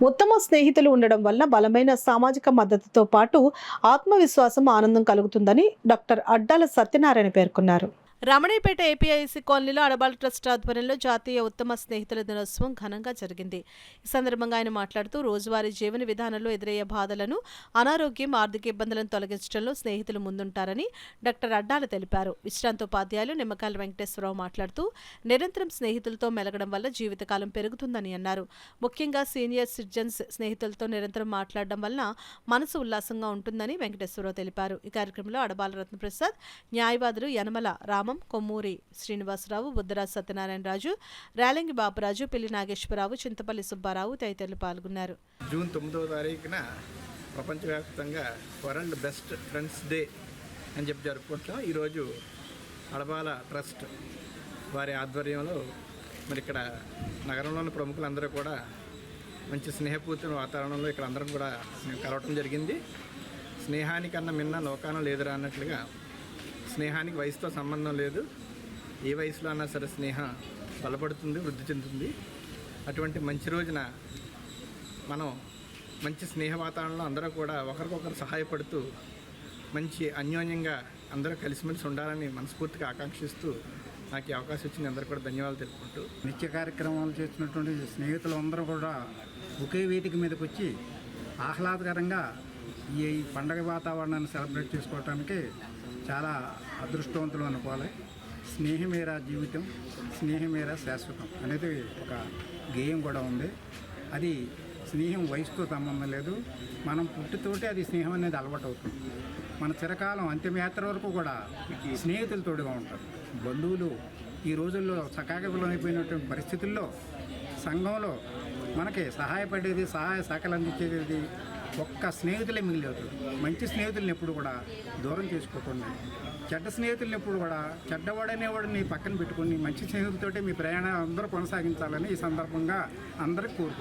ఉత్తమ స్నేహితులు ఉండడం వల్ల బలమైన సామాజిక మద్దతుతో పాటు ఆత్మవిశ్వాసం, ఆనందం కలుగుతుందని డాక్టర్ అడ్డాల సత్యనారాయణ పేర్కొన్నారు. రమణీపేట ఏపీఐసి కాలనీలో అడబాల ట్రస్ట్ ఆధ్వర్యంలో జాతీయ ఉత్తమ స్నేహితుల దినోత్సవం ఘనంగా జరిగింది. ఈ సందర్భంగా ఆయన మాట్లాడుతూ రోజువారీ జీవన విధానంలో ఎదురయ్యే బాధలను, అనారోగ్యం, ఆర్థిక ఇబ్బందులను తొలగించడంలో స్నేహితులు ముందుంటారని డాక్టర్ అడ్డాల తెలిపారు. విశ్రాంతోపాధ్యాయులు నిమ్మకాయల వెంకటేశ్వరరావు మాట్లాడుతూ నిరంతరం స్నేహితులతో మెలగడం వల్ల జీవితకాలం పెరుగుతుందని అన్నారు. ముఖ్యంగా సీనియర్ సిటిజన్స్ స్నేహితులతో నిరంతరం మాట్లాడడం వల్ల మనసు ఉల్లాసంగా ఉంటుందని వెంకటేశ్వరరావు తెలిపారు. ఈ కార్యక్రమంలో అడబాల రత్నప్రసాద్, న్యాయవాదులు యనమల రామం, కొమ్మూరి శ్రీనివాసరావు, బుద్ధరాజు సత్యనారాయణరాజు, రేలంగి బాపురాజు, పిల్లి నాగేశ్వరరావు, చింతపల్లి సుబ్బారావు తదితరులు పాల్గొన్నారు. జూన్ 9వ తారీఖున ప్రపంచవ్యాప్తంగా వరల్డ్ బెస్ట్ ఫ్రెండ్స్ డే అని చెప్పి జరుపుకుంటాం. ఈరోజు అడబాల ట్రస్ట్ వారి ఆధ్వర్యంలో మరి ఇక్కడ నగరంలోని ప్రముఖులందరూ కూడా మంచి స్నేహపూర్తి వాతావరణంలో ఇక్కడ అందరం కూడా కలవటం జరిగింది. స్నేహానికన్నా మిన్న లోకానం లేదురా అన్నట్లుగా స్నేహానికి వయసుతో సంబంధం లేదు. ఏ వయసులో అన్నా సరే స్నేహం బలపడుతుంది, వృద్ధి చెందుతుంది. అటువంటి మంచి రోజున మనం మంచి స్నేహ వాతావరణంలో అందరూ కూడా ఒకరికొకరు సహాయపడుతూ మంచి అన్యోన్యంగా అందరూ కలిసిమెలిసి ఉండాలని మనస్ఫూర్తిగా ఆకాంక్షిస్తూ నాకు ఈ అవకాశం ఇచ్చింది అందరూ కూడా ధన్యవాదాలు తెలుపుకుంటూ, నిత్య కార్యక్రమాలు చేస్తున్నటువంటి స్నేహితులు అందరూ కూడా ఒకే వేదిక మీదకి వచ్చి ఆహ్లాదకరంగా ఈ పండగ వాతావరణాన్ని సెలబ్రేట్ చేసుకోవడానికి చాలా అదృష్టవంతులు అనుకోవాలి. స్నేహమేరా జీవితం, స్నేహమేరా శాశ్వతం అనేది ఒక గేయం కూడా ఉంది. అది స్నేహం వయసుతో సంబంధం లేదు. మనం పుట్టితోటే అది స్నేహం అనేది అలవాటు అవుతుంది. మన చిరకాలం అంతిమయాత్ర వరకు కూడా స్నేహితులు తోడుగా ఉంటారు. బంధువులు ఈ రోజుల్లో సకాగకులమైపోయినటువంటి పరిస్థితుల్లో సంఘంలో మనకి సహాయపడేది, సహాయ శాఖలు అందించేది ఒక్క స్నేహితులే మిగిలివుతారు. మంచి స్నేహితులను ఎప్పుడు కూడా దూరం చేసుకోకుండా, చెడ్డ స్నేహితులను ఎప్పుడు కూడా చెడ్డవాడనేవాడిని పక్కన పెట్టుకుని మంచి స్నేహితులతోటి మీ ప్రయాణం అందరూ కొనసాగించాలని ఈ సందర్భంగా అందరికీ కోరుకుంటున్నాను.